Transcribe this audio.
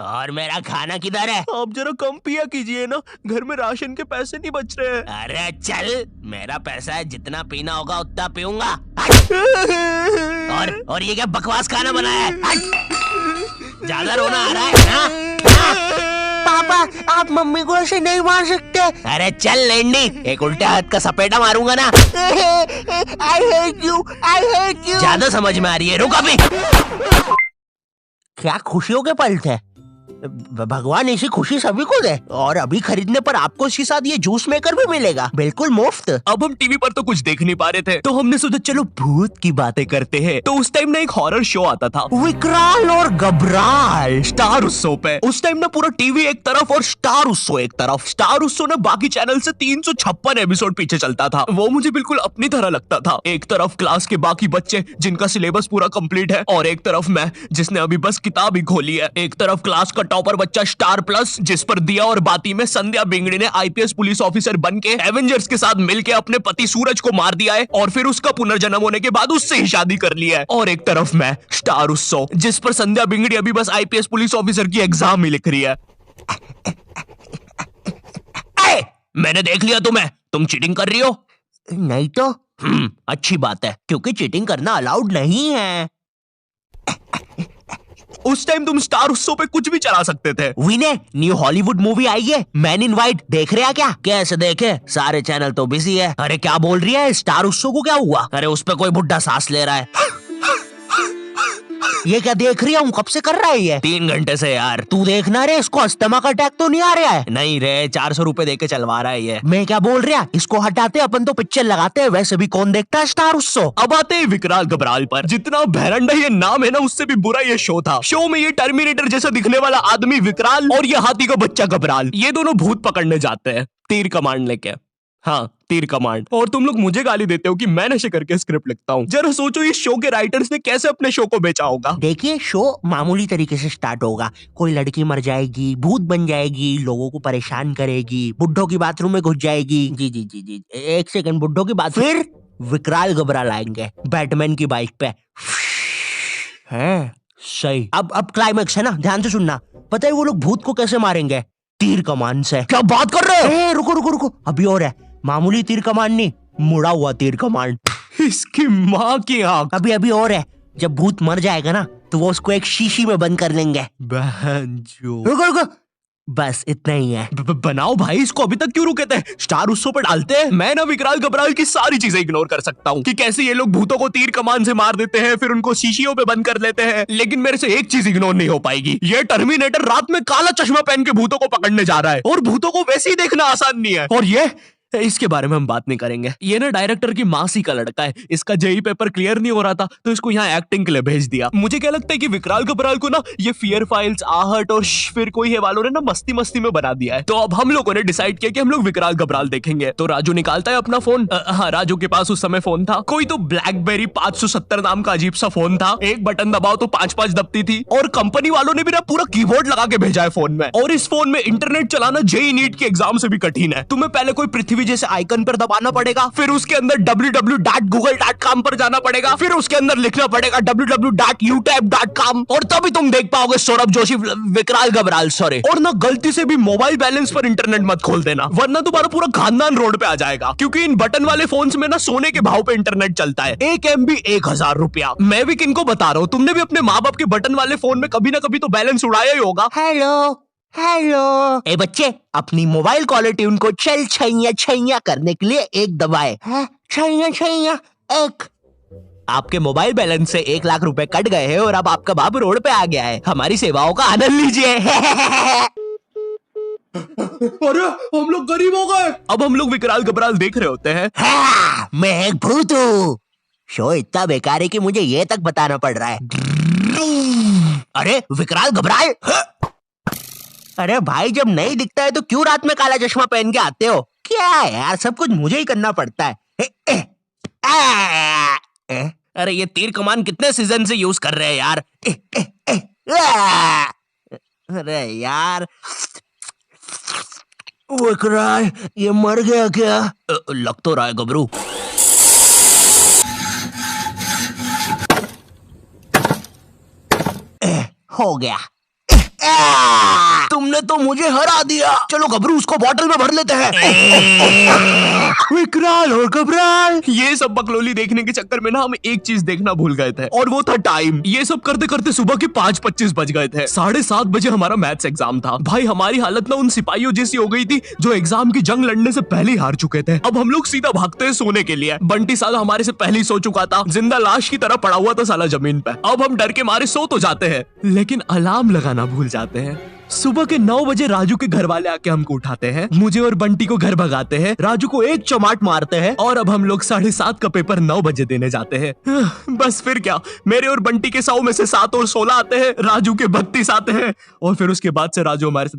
और मेरा खाना किधर है? आप जरा कम पिया कीजिए ना, घर में राशन के पैसे नहीं बच रहे हैं। अरे चल, मेरा पैसा है, जितना पीना होगा उतना पीऊंगा। और ये क्या बकवास खाना बनाया है? ज्यादा रोना आ रहा है ना? पापा, आप मम्मी को ऐसे नहीं मार सकते। अरे चल लेंडी, एक उल्टे हाथ का सपेटा मारूंगा ना। I hate you, I hate you। ज्यादा समझ में आ रही है, रुक अभी। क्या खुशियों के पल थे। भगवान ऐसी खुशी सभी को दे। और अभी खरीदने पर आपको इसके साथ ये जूस मेकर भी मिलेगा, बिल्कुल मुफ्त। अब हम टीवी पर तो कुछ देख नहीं पा रहे थे, तो हमने सोचा चलो भूत की बातें करते हैं। तो उस टाइम ना एक हॉरर शो आता था, विकराल और घबराल, स्टार उत्सव पे। उस टाइम ना पूरा टीवी एक तरफ और स्टार उत्सव एक तरफ। स्टार उत्सव ना बाकी चैनल से 356 एपिसोड पीछे चलता था। वो मुझे बिल्कुल अपनी तरह लगता था। एक तरफ क्लास के बाकी बच्चे जिनका सिलेबस पूरा कंप्लीट है, और एक तरफ मैं जिसने अभी बस किताब ही खोली है। एक तरफ क्लास का टॉपर बच्चा स्टार प्लस, जिस पर दिया और बाती में संध्या बिंगड़ी ने आईपीएस पुलिस ऑफिसर बनके एवेंजर्स के साथ मिलके अपने पति सूरज को मार दिया है, और फिर उसका पुनर्जन्म होने के बाद उससे ही शादी कर लिया है। और एक तरफ मैं स्टार उत्सव, जिस पर संध्या बिंगड़ी अभी बस आईपीएस पुलिस ऑफिसर की एग्जाम ही लिख रही है। मैंने देख लिया तुम्हें, तुम चीटिंग कर रही हो। नहीं तो अच्छी बात है, क्योंकि चीटिंग करना अलाउड नहीं है। उस टाइम तुम स्टार उत्सव पे कुछ भी चला सकते थे। विनय, न्यू हॉलीवुड मूवी आई है मैन इन व्हाइट, देख रहे हैं क्या? कैसे देखे, सारे चैनल तो बिजी है। अरे क्या बोल रही है, स्टार उत्सव को क्या हुआ? अरे उस पे कोई बुड्ढा सांस ले रहा है। ये क्या देख रही हूँ, कब से कर रहा है ये? 3 घंटे से यार। तू देखना रे, इसको अस्थमा का अटैक तो नहीं आ रहा है? नहीं रे, 400 रुपए देके चलवा रहा है ये। मैं क्या बोल रहा, इसको हटाते अपन तो पिक्चर लगाते हैं। वैसे भी कौन देखता है स्टार उत्सव। अब आते हैं विकराल घबराल पर। जितना भैरंडा ये नाम है ना, उससे भी बुरा ये शो था। शो में ये टर्मिनेटर जैसा दिखने वाला आदमी विकराल और ये हाथी का बच्चा घबराल, ये दोनों भूत पकड़ने जाते हैं तीर कमांड लेके। हाँ, तीर कमांड। और तुम लोग मुझे गाली देते हो कि मैं नशे करके स्क्रिप्ट लिखता हूँ। जरा सोचो इस शो के राइटर्स ने कैसे अपने शो को बेचा होगा। देखिए, शो मामूली तरीके से स्टार्ट होगा। कोई लड़की मर जाएगी, भूत बन जाएगी, लोगों को परेशान करेगी, बुड्ढों की बाथरूम में घुस जाएगी। जी जी जी जी, एक सेकंड, बुड्ढों की बात। फिर विकराल घबराल आएंगे बैटमैन की बाइक पे। है सही। अब क्लाइमेक्स है ना, ध्यान से सुनना। पता है वो लोग भूत को कैसे मारेंगे? तीर कमान से। क्या बात कर रहे हो? रुको रुको रुको, अभी और है। मामूली तीर कमान नहीं, मुड़ा हुआ तीर कमान। इसकी माँ की आंख। अभी और है। जब भूत मर जाएगा ना, तो वो उसको एक शीशी में बंद कर लेंगे। बहनचोद। रुको, बस इतना ही है। बनाओ भाई, इसको अभी तक क्यों रुके थे? स्टार उत्सव पर डालते हैं। मैं ना विकराल घबराल की सारी चीजें इग्नोर कर सकता हूँ कि कैसे ये लोग भूतों को तीर कमान से मार देते हैं, फिर उनको शीशियों पे बंद कर लेते हैं। लेकिन मेरे से एक चीज इग्नोर नहीं हो पाएगी, ये टर्मिनेटर रात में काला चश्मा पहन के भूतों को पकड़ने जा रहा है, और भूतों को वैसे ही देखना आसान नहीं है। और ये इसके बारे में हम बात नहीं करेंगे। ये ना डायरेक्टर की मासी का लड़का है, इसका जेई पेपर क्लियर नहीं हो रहा था, तो इसको यहाँ एक्टिंग के लिए भेज दिया। मुझे क्या लगता है कि विकराल घबराल को ना ये फियर फाइल्स, आहट और फिर कोई है वालों ने ना मस्ती मस्ती में बना दिया है। तो अब हम लोगों ने डिसाइड किया कि हम लोग विकराल घबराल देखेंगे। तो राजू निकालता है अपना फोन। हाँ, राजू के पास उस समय फोन था, कोई तो ब्लैकबेरी 570 नाम का अजीब सा फोन था। एक बटन दबाओ तो 5-5 दबती थी, और कंपनी वालों ने भी ना पूरा कीबोर्ड लगा के भेजा है फोन में। और इस फोन में इंटरनेट चलाना जेईई नीट के एग्जाम से भी कठिन है। तुम्हें पहले कोई पृथ्वी जैसे आइकन पर दबाना पड़ेगा, फिर उसके अंदर www.google.com पर जाना पड़ेगा, फिर उसके अंदर लिखना पड़ेगा www.youtube.com, और तभी तुम देख पाओगे सौरभ जोशी विकराल घबराल। सॉरी, और ना गलती से भी मोबाइल बैलेंस पर इंटरनेट मत खोल देना, वरना तुम्हारा पूरा खानदान रोड पे आ जाएगा। क्योंकि इन बटन वाले फोन्स में ना सोने के भाव पे इंटरनेट चलता है। 1 MB 1000 रुपया। मैं भी किनको बता रहा हूँ, तुमने भी अपने माँ बाप के बटन वाले फोन में कभी ना कभी तो बैलेंस उड़ाया ही होगा। हेलो ए बच्चे, अपनी मोबाइल कॉलर ट्यून को चल छैया छैया करने के लिए एक दबाए। छैया छैया एक। आपके मोबाइल बैलेंस से 1 लाख रुपए कट गए हैं, और अब आपका बाप रोड पे आ गया है। हमारी सेवाओं का आनंद लीजिए। अरे हम लोग गरीब हो गए। अब हम लोग विकराल घबराल देख रहे होते हैं। मैं एक भूत हूँ। शो इतना बेकार है कि मुझे ये तक बताना पड़ रहा है। अरे विकराल घबराल, अरे भाई, जब नहीं दिखता है तो क्यों रात में काला चश्मा पहन के आते हो? क्या यार, सब कुछ मुझे ही करना पड़ता है। अरे ये तीर कमान कितने सीजन से यूज कर रहे हैं यार। अरे यार, विकराल ये मर गया क्या? लग तो रहा है गबरू। हो गया। तूने तो मुझे हरा दिया। चलो गबरू उसको बॉटल में भर लेते हैं। विकराल और घबराल, ये सब बकलोली देखने के चक्कर में ना हम एक चीज देखना भूल गए थे, और वो था टाइम। ये सब करते करते सुबह के 5:25 बज गए थे। 7:30 बजे हमारा मैथ्स एग्जाम था। भाई हमारी हालत ना उन सिपाहियों जैसी हो गई थी जो एग्जाम की जंग लड़ने से पहले ही हार चुके थे। अब हम लोग सीधा भागते हैं सोने के लिए। बंटी साला हमारे से पहले ही सो चुका था, जिंदा लाश की तरह पड़ा हुआ था साला जमीन पे। अब हम डर के मारे सो तो जाते हैं, लेकिन अलार्म लगाना भूल जाते हैं। सुबह के 9 बजे राजू के घर वाले आके हमको उठाते हैं, मुझे और बंटी को घर भगाते हैं, राजू को एक चमाट मारते हैं, और अब हम लोग 7:30 का पेपर 9 बजे देने जाते हैं। बस फिर क्या, मेरे और बंटी के 100 में से 7 और 16 आते हैं, राजू के 32 आते हैं, और फिर उसके बाद से राजू हमारे साथ